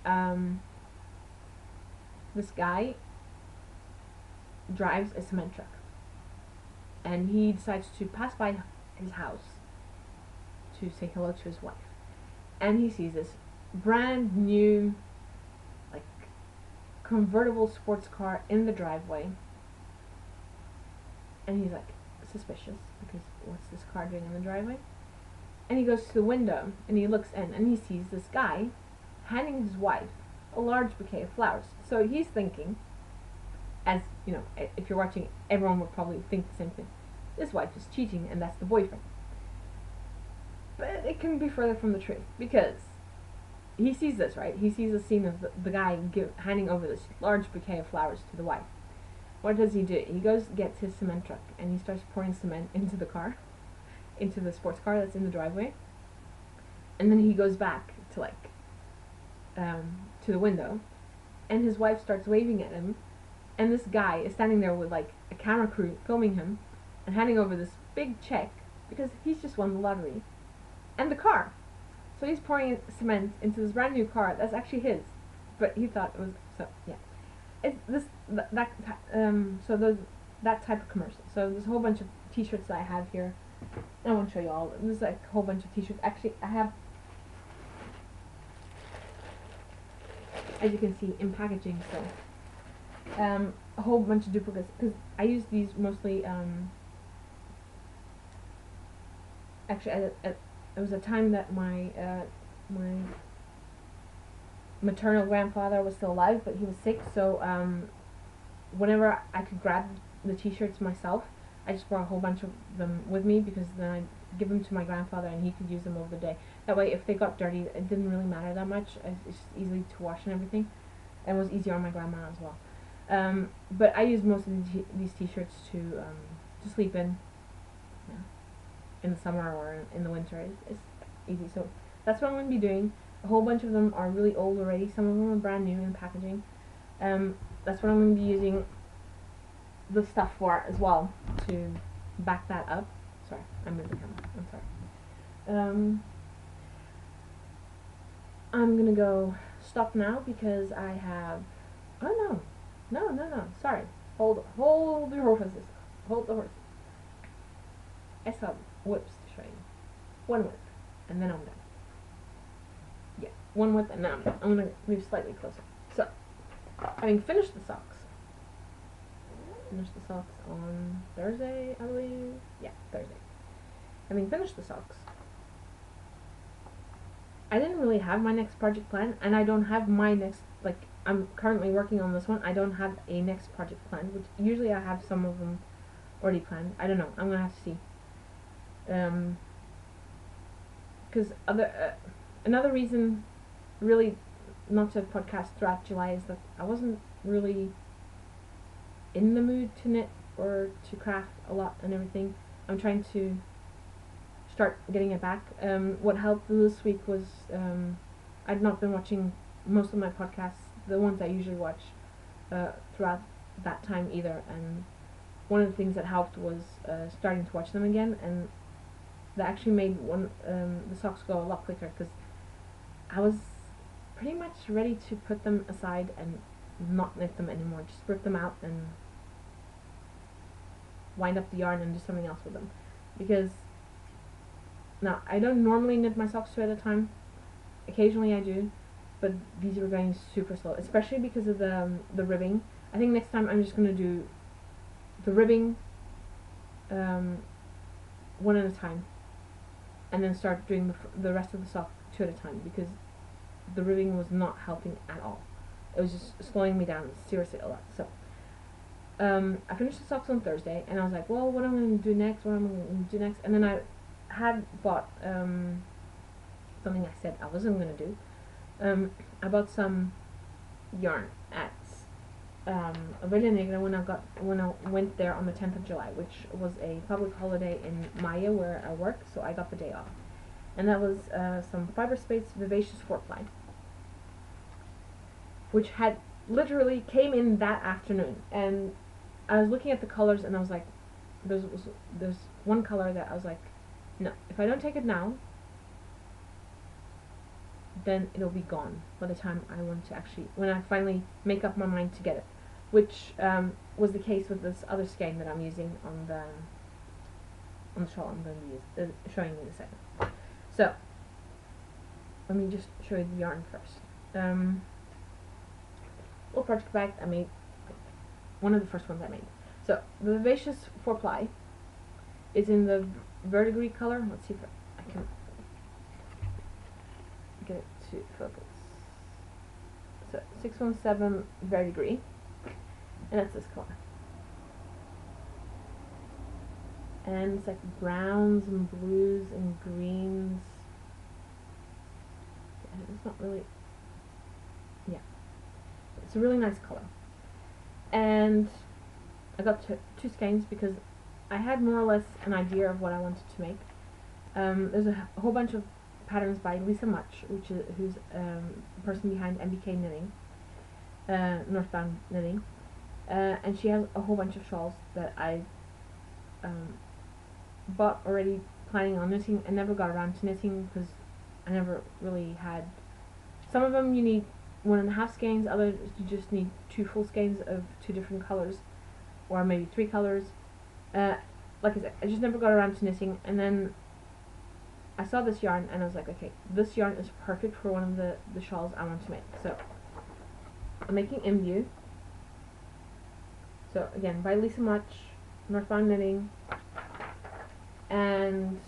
this guy drives a cement truck, and he decides to pass by his house to say hello to his wife, and he sees this brand new, like, convertible sports car in the driveway, and he's like suspicious, because what's this car doing in the driveway? And he goes to the window and he looks in and he sees this guy handing his wife a large bouquet of flowers. So he's thinking, as you know, if you're watching, everyone would probably think the same thing. This wife is cheating and that's the boyfriend. But it can be further from the truth, because he sees this, right? He sees a scene of the guy handing over this large bouquet of flowers to the wife. What does he do? He goes, gets his cement truck, and he starts pouring cement into the car, into the sports car that's in the driveway. And then he goes back to to the window, and his wife starts waving at him, and this guy is standing there with like a camera crew filming him and handing over this big check because he's just won the lottery and the car. So he's pouring cement into this brand new car that's actually his, but he thought it was, so yeah. It's this that type of commercial. So there's a whole bunch of T-shirts that I have here. I won't show you all. There's like a whole bunch of T-shirts. Actually, I have, as you can see, in packaging. So a whole bunch of duplicates, because I use these mostly. Actually, it was a time that my my maternal grandfather was still alive, but he was sick. So whenever I could grab the T-shirts myself, I just brought a whole bunch of them with me, because then I'd give them to my grandfather and he could use them over the day. That way, if they got dirty, it didn't really matter that much. It's just easy to wash and everything. And it was easier on my grandma as well. But I use most of these T-shirts to sleep in. Yeah. In the summer or in the winter. It's easy. So that's what I'm going to be doing. A whole bunch of them are really old already. Some of them are brand new in packaging. That's what I'm going to be using the stuff for as well, to back that up. Sorry, I moved the camera. I'm sorry. I'm going to go stop now because I have... Oh no. Sorry. Hold your horses. Hold the horses. I still have whips to show you. One whip, and then I'm done. Yeah, one whip, and then I'm done. I'm going to move slightly closer. So, having finished the socks. Finished the socks on Thursday, I believe. Yeah, Thursday. Having finished the socks, I didn't really have my next project plan, and I don't have my next, like, I'm currently working on this one. I don't have a next project plan, which usually I have some of them already planned. I don't know. I'm going to have to see. Because another reason really not to podcast throughout July is that I wasn't really in the mood to knit or to craft a lot and everything. I'm trying to start getting it back. What helped this week was I'd not been watching most of my podcasts, the ones I usually watch, throughout that time either, and one of the things that helped was starting to watch them again, and that actually made the socks go a lot quicker, because I was pretty much ready to put them aside and not knit them anymore. Just rip them out and wind up the yarn and do something else with them. Because now I don't normally knit my socks two at a time. Occasionally I do, but these were going super slow, especially because of the ribbing. I think next time I'm just gonna do the ribbing one at a time, and then start doing the rest of the sock two at a time, because the ribbing was not helping at all. It was just slowing me down seriously a lot. So I finished the socks on Thursday, and I was like, well, what am I going to do next? And then I had bought something I said I wasn't going to do. I bought some yarn at Ravelry when I went there on the 10th of July, which was a public holiday in Maya where I work, so I got the day off. And that was some Fiber Space Vivacious 4-ply, which had literally came in that afternoon. And I was looking at the colors, and I was like, there's one color that I was like, no, if I don't take it now, then it'll be gone by the time I want to actually, when I finally make up my mind to get it, which was the case with this other skein that I'm using on the shawl I'm going to be showing you in a second. So let me just show you the yarn first. Little project bag I made, one of the first ones I made. So the Vivacious 4-ply is in the verdigris color. Let's see if I can to focus. So 617 verdigris, and that's this color. And it's like browns and blues and greens. It's not really, yeah, it's a really nice color. And I got two skeins because I had more or less an idea of what I wanted to make. There's a whole bunch of patterns by Lisa Much, who's the person behind MBK Knitting, Northbound Knitting, and she has a whole bunch of shawls that I bought already, planning on knitting, and never got around to knitting because I never really had. Some of them you need 1.5 skeins, others you just need 2 full skeins of 2 different colors, or maybe 3 colors. Like I said, I just never got around to knitting, and then I saw this yarn and I was like, okay, this yarn is perfect for one of the shawls I want to make. So I'm making Imbue. So again, by Lisa Much, Northbound Knitting, and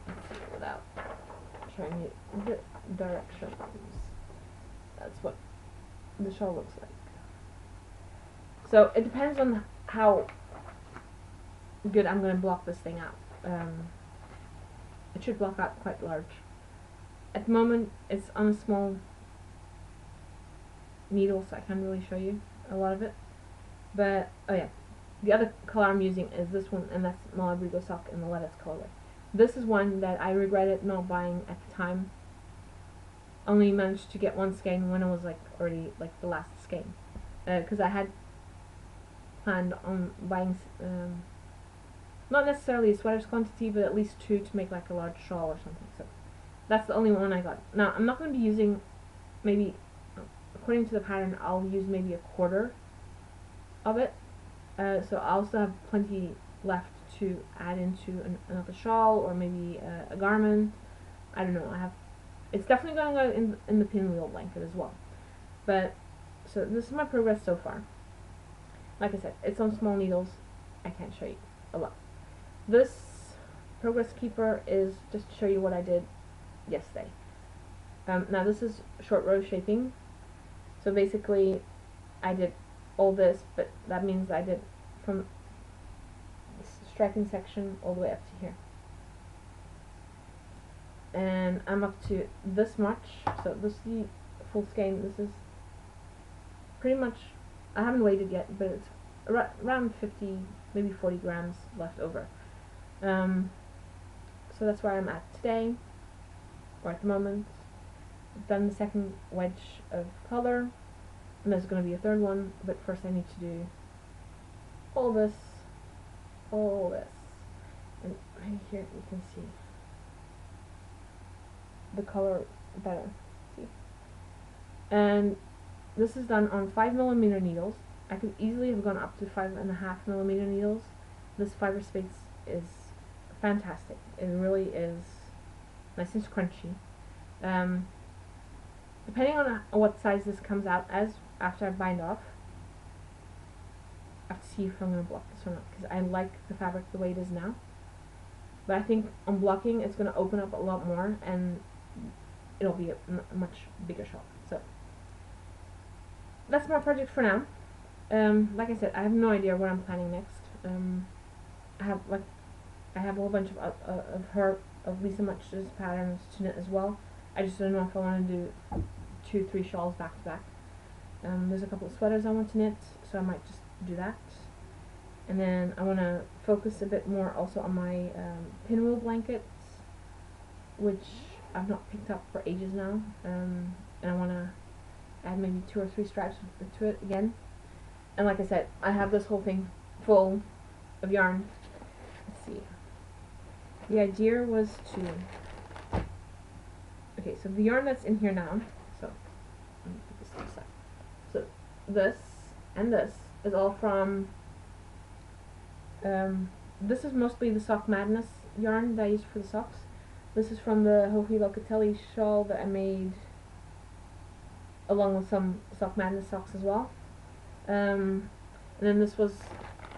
let's see, without showing you the directions, that's what the shawl looks like. So it depends on how good I'm going to block this thing out. It should block out quite large. At the moment it's on a small needle, so I can't really show you a lot of it. But, oh yeah, the other color I'm using is this one, and that's my RGO sock in the lettuce colorway. This is one that I regretted not buying at the time. Only managed to get 1 skein when it was like already like the last skein, because I had planned on buying not necessarily a sweater's quantity, but at least 2 to make like a large shawl or something. So that's the only one I got. Now I'm not going to be using, maybe according to the pattern I'll use maybe a quarter of it, so I also have plenty left to add into another shawl or maybe a garment. I don't know. It's definitely going to go in the pinwheel blanket as well. But so this is my progress so far. Like I said, it's on small needles. I can't show you a lot. This progress keeper is just to show you what I did yesterday. Now this is short row shaping. So basically I did all this, but that means I did from this striping section all the way up to here. And I'm up to this much, so this is the full skein. This is pretty much, I haven't weighed it yet, but it's around 50, maybe 40 grams left over. So that's where I'm at today, or at the moment. I've done the second wedge of color, and there's going to be a third one, but first I need to do all this, and right here you can see the color better. See? And this is done on 5mm needles. I could easily have gone up to 5.5mm needles. This fiber space is fantastic. It really is nice and scrunchy. Depending on what size this comes out as after I bind off, I have to see if I'm going to block this or not, because I like the fabric the way it is now. But I think on blocking it's going to open up a lot more, and it'll be a much bigger shawl. So that's my project for now. Like I said, I have no idea what I'm planning next. I have a whole bunch of Lisa Much's patterns to knit as well. I just don't know if I want to do 2-3 shawls back to back. There's a couple of sweaters I want to knit, so I might just do that. And then I want to focus a bit more also on my pinwheel blankets, which I've not picked up for ages now, and I want to add maybe 2 or 3 stripes to it again. And like I said, I have this whole thing full of yarn. Let's see. The idea was to, okay, so the yarn that's in here now, so let me put this to the side. So this and this is all from, this is mostly the Sock Madness yarn that I used for the socks. This is from the Hohi Locatelli shawl that I made along with some Sock Madness socks as well. And then this was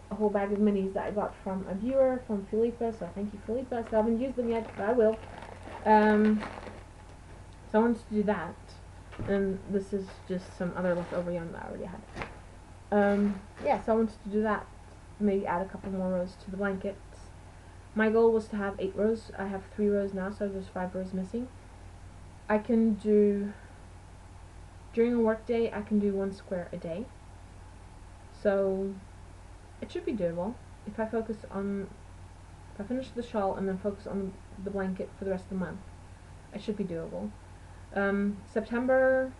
a whole bag of minis that I got from a viewer, from Philippa, so thank you Philippa. So I haven't used them yet, but I will. So I wanted to do that, and this is just some other leftover yarn that I already had. Yeah, so I wanted to do that, maybe add a couple more rows to the blankets. My goal was to have 8 rows. I have 3 rows now, so there's 5 rows missing. I can do, during a work day, I can do 1 square a day. So it should be doable if I focus on, if I finish the shawl and then focus on the blanket for the rest of the month. It should be doable. September,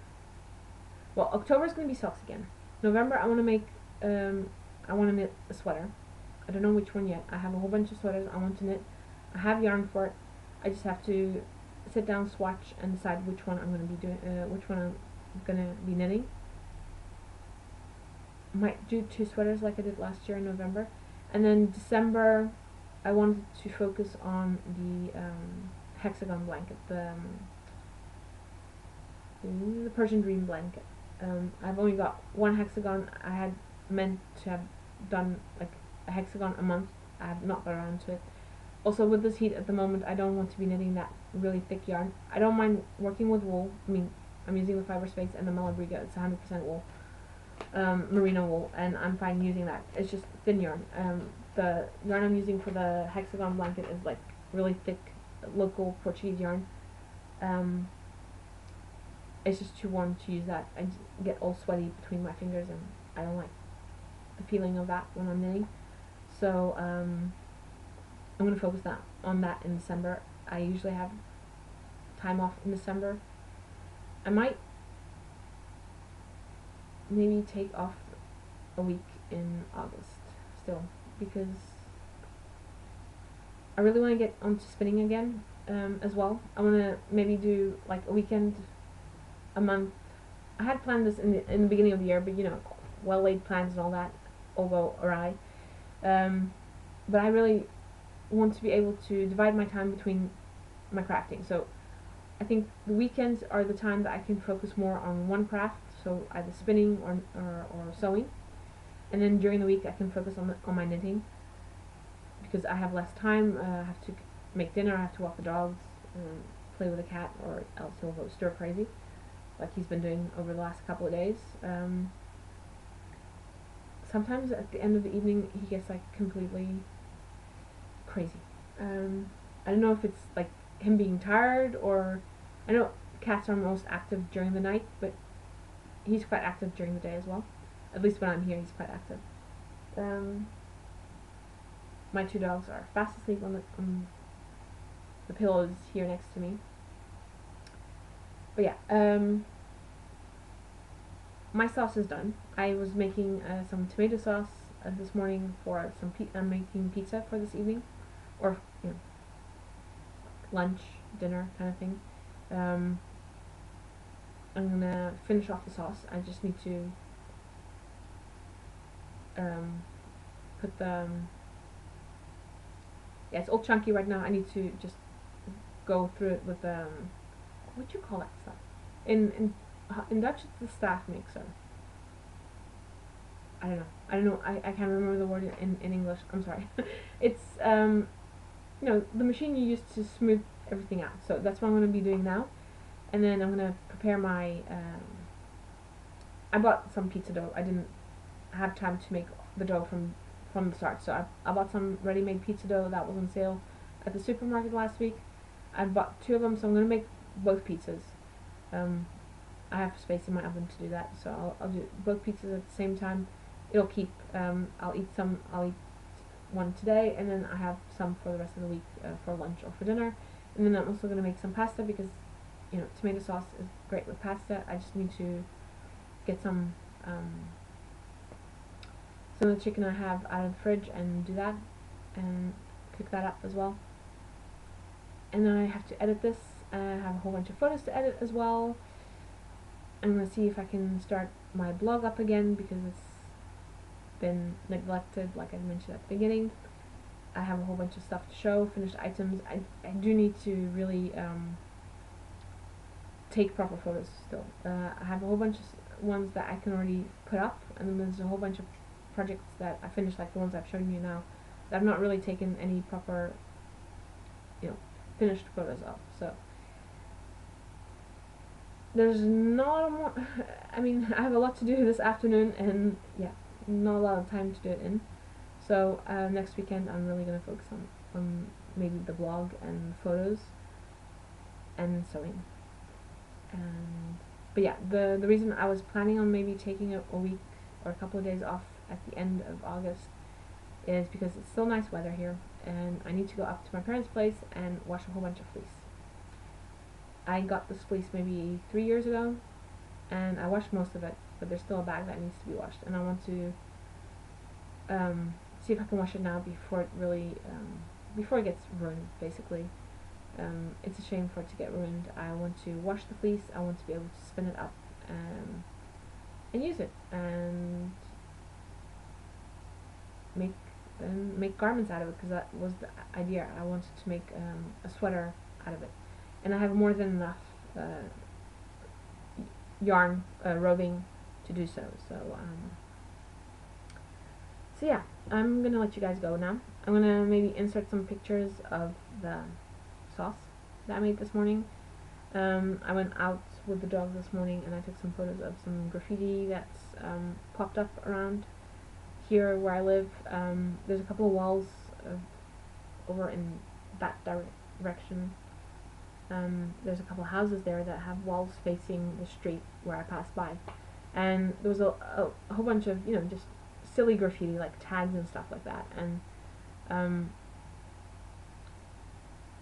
well, October is going to be socks again. November, I want to make, I want to knit a sweater. I don't know which one yet. I have a whole bunch of sweaters I want to knit. I have yarn for it. I just have to sit down, swatch, and decide which one I'm going to be doing, which one I'm going to be knitting. Might do 2 sweaters like I did last year in November. And then December, I wanted to focus on the hexagon blanket, the Persian Dream blanket. I've only got 1 hexagon. I had meant to have done like a hexagon a month. I have not got around to it. Also, with this heat at the moment, I don't want to be knitting that really thick yarn. I don't mind working with wool. I mean, I'm using the Fiber Space and the Malabriga. It's 100% wool, merino wool, and I'm fine using that. It's just thin yarn. The yarn I'm using for the hexagon blanket is like really thick, local Portuguese yarn. It's just too warm to use that. I get all sweaty between my fingers, and I don't like the feeling of that when I'm knitting. So I'm going to focus on that in December. I usually have time off in December. I might maybe take off a week in August still, because I really want to get onto spinning again as well. I want to maybe do like a weekend, a month. I had planned this in the beginning of the year, but you know, well laid plans and all that all go awry. But I really want to be able to divide my time between my crafting. So I think the weekends are the time that I can focus more on one craft, so either spinning or sewing, and then during the week I can focus on my knitting, because I have less time. I have to make dinner, I have to walk the dogs, play with the cat, or else he'll go stir crazy like he's been doing over the last couple of days. Sometimes at the end of the evening he gets like completely crazy. I don't know if it's like him being tired, or I know cats are most active during the night, but he's quite active during the day as well. At least when I'm here, he's quite active. My 2 dogs are fast asleep on the pillows here next to me. But yeah, my sauce is done. I was making some tomato sauce this morning for some I'm making pizza for this evening, or you know, lunch, dinner kind of thing. I'm gonna finish off the sauce. I just need to put the yeah, it's all chunky right now. I need to just go through it with what do you call that stuff? In Dutch it's the staff mixer. I don't know. I can't remember the word in English. I'm sorry. It's you know, the machine you use to smooth everything out. So that's what I'm going to be doing now. And then I'm going to prepare my I bought some pizza dough. I didn't have time to make the dough from the start. So I bought some ready-made pizza dough that was on sale at the supermarket last week. I bought 2 of them, so I'm going to make both pizzas. I have space in my oven to do that, so I'll do both pizzas at the same time. It'll keep, I'll eat 1 today, and then I have some for the rest of the week for lunch or for dinner. And then I'm also going to make some pasta, because you know, tomato sauce is great with pasta. I just need to get some of the chicken I have out of the fridge and do that, and cook that up as well. And then I have to edit this. I have a whole bunch of photos to edit as well. I'm going to see if I can start my blog up again, because it's been neglected, like I mentioned at the beginning. I have a whole bunch of stuff to show, finished items. I do need to really take proper photos still. I have a whole bunch of ones that I can already put up, and then there's a whole bunch of projects that I finished, like the ones I've shown you now, that I've not really taken any proper, you know, finished photos of. So there's not more. I mean, I have a lot to do this afternoon, and yeah, not a lot of time to do it in. So next weekend, I'm really gonna focus on maybe the blog and photos and sewing. And but yeah, the reason I was planning on maybe taking a week or a couple of days off at the end of August is because it's still nice weather here, and I need to go up to my parents' place and wash a whole bunch of fleece. I got this fleece maybe 3 years ago, and I washed most of it, but there's still a bag that needs to be washed, and I want to see if I can wash it now before it really before it gets ruined. Basically, it's a shame for it to get ruined. I want to wash the fleece. I want to be able to spin it up and use it and make garments out of it, because that was the idea. I wanted to make a sweater out of it, and I have more than enough yarn roving to do so. So yeah, I'm gonna let you guys go now. I'm gonna maybe insert some pictures of the sauce that I made this morning. I went out with the dog this morning and I took some photos of some graffiti that's popped up around here where I live. There's a couple of walls over in that direction. There's a couple of houses there that have walls facing the street where I pass by, and there was a whole bunch of just silly graffiti like tags and stuff like that. And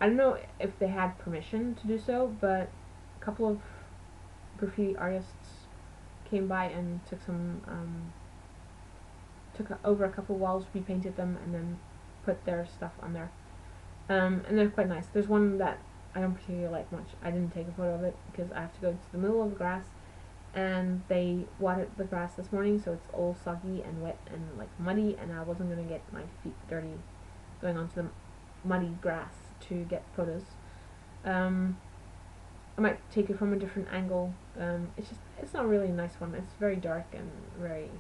I don't know if they had permission to do so, but a couple of graffiti artists came by and took over a couple of walls, repainted them, and then put their stuff on there. And they're quite nice. There's one that I don't particularly like much. I didn't take a photo of it because I have to go to the middle of the grass, and they watered the grass this morning, so it's all soggy and wet and like muddy, and I wasn't gonna get my feet dirty going onto the muddy grass to get photos. I might take it from a different angle. It's not really a nice one. It's very dark and very,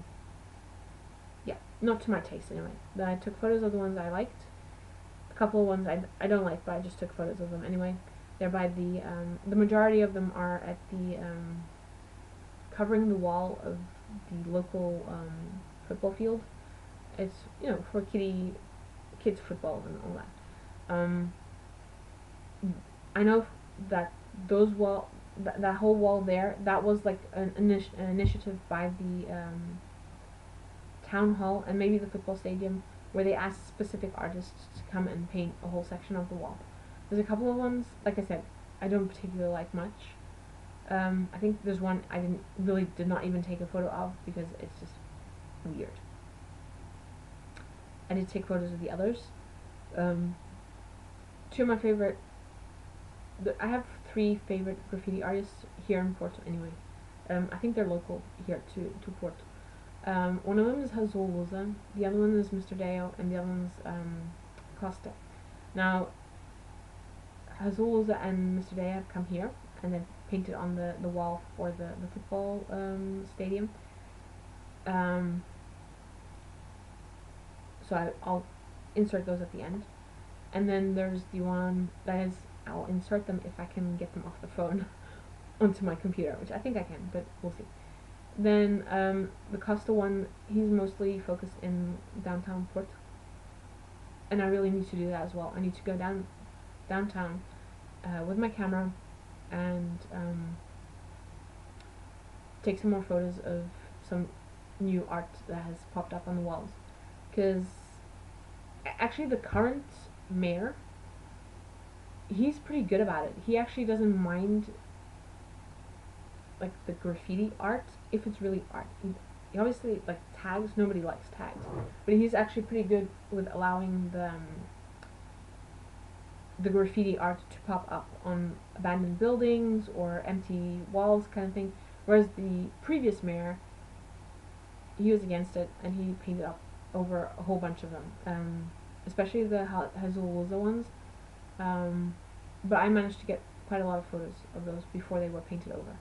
yeah, not to my taste anyway. But I took photos of the ones I liked. A couple of ones I don't like, but I just took photos of them anyway. They're by the majority of them are at the covering the wall of the local football field. It's for kids football and all that. I know that that whole wall there, that was like an initiative by the town hall and maybe the football stadium, where they asked specific artists to come and paint a whole section of the wall. There's a couple of ones, like I said, I don't particularly like much. I think there's one I did not even take a photo of because it's just weird. I did take photos of the others. Two of my favorite, I have 3 favorite graffiti artists here in Porto anyway. I think they're local here to Porto. One of them is Ravelry, the other one is Mr. Deo, and the other one is Costa. Now, Ravelry and Mr. Deo have come here and they've painted on the wall for the football stadium. So I'll insert those at the end. And then there's the one that is, I'll insert them if I can get them off the phone onto my computer, which I think I can, but we'll see. Then the Costa one, he's mostly focused in downtown Porto, and I really need to do that as well. I need to go downtown with my camera and take some more photos of some new art that has popped up on the walls, because actually the current mayor, he's pretty good about it. He actually doesn't mind like the graffiti art if it's really art. He obviously, like tags, nobody likes tags, but he's actually pretty good with allowing the graffiti art to pop up on abandoned buildings or empty walls kind of thing, whereas the previous mayor, he was against it and he painted up over a whole bunch of them, especially the Ravelry ones, but I managed to get quite a lot of photos of those before they were painted over.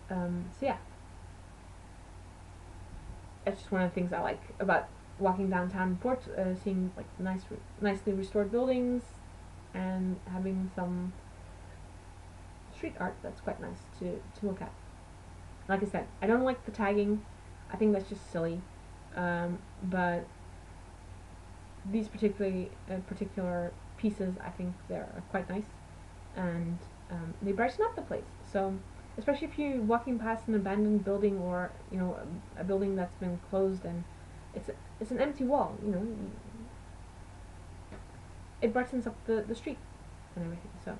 So yeah, that's just one of the things I like about walking downtown Porto, seeing like nicely restored buildings and having some street art that's quite nice to look at. Like I said, I don't like the tagging. I think that's just silly. But these particular pieces, I think they're quite nice, and they brighten up the place. So, especially if you're walking past an abandoned building, or a building that's been closed and it's an empty wall, it brightens up the street and everything. So,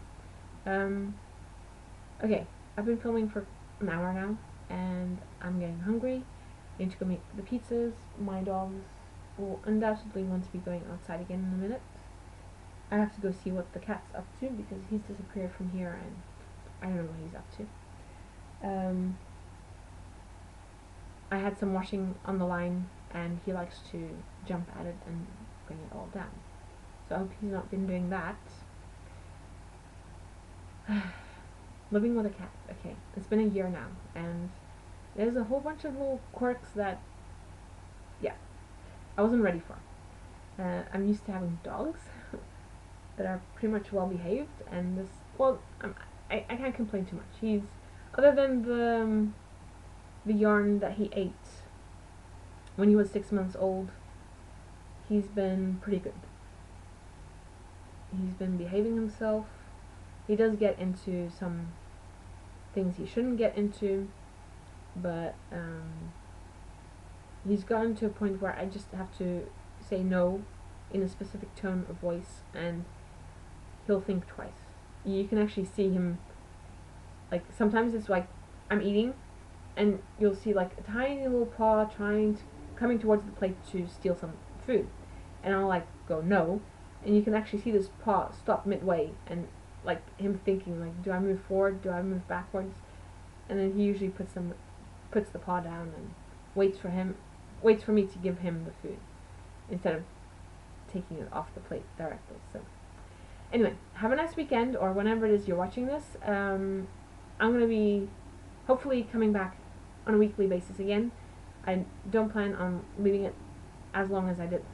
okay, I've been filming for an hour now, and I'm getting hungry. I need to go make the pizzas. My dogs will undoubtedly want to be going outside again in a minute. I have to go see what the cat's up to, because he's disappeared from here and I don't know what he's up to. I had some washing on the line, and he likes to jump at it and bring it all down. So I hope he's not been doing that. Living with a cat. Okay, it's been a year now, and there's a whole bunch of little quirks that, yeah, I wasn't ready for. I'm used to having dogs that are pretty much well behaved, and this, well, I can't complain too much. He's, other than the yarn that he ate when he was 6 months old, he's been pretty good. He's been behaving himself. He does get into some things he shouldn't get into, but he's gotten to a point where I just have to say no in a specific tone of voice, and he'll think twice. You can actually see him, like, sometimes it's like I'm eating and you'll see like a tiny little paw coming towards the plate to steal some food, and I'll like go no, and you can actually see this paw stop midway, and like him thinking, like, do I move forward, do I move backwards? And then he usually puts the paw down and waits for me to give him the food instead of taking it off the plate directly. So anyway, have a nice weekend, or whenever it is you're watching this. I'm going to be hopefully coming back on a weekly basis again. I don't plan on leaving it as long as I did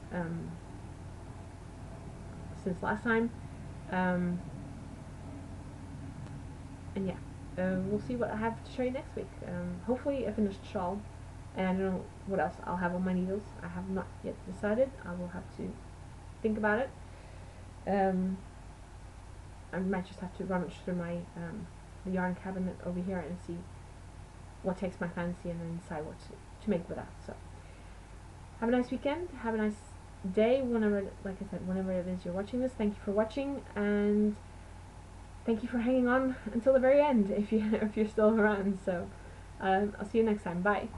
since last time. And yeah, we'll see what I have to show you next week. Hopefully a finished shawl, and I don't know what else I'll have on my needles. I have not yet decided. I will have to think about it. I might just have to rummage through my the yarn cabinet over here and see what takes my fancy, and then decide what to make with that. So have a nice weekend, have a nice day, whenever, like I said, whenever it is you're watching this. Thank you for watching, and thank you for hanging on until the very end if you're still around. So I'll see you next time. Bye.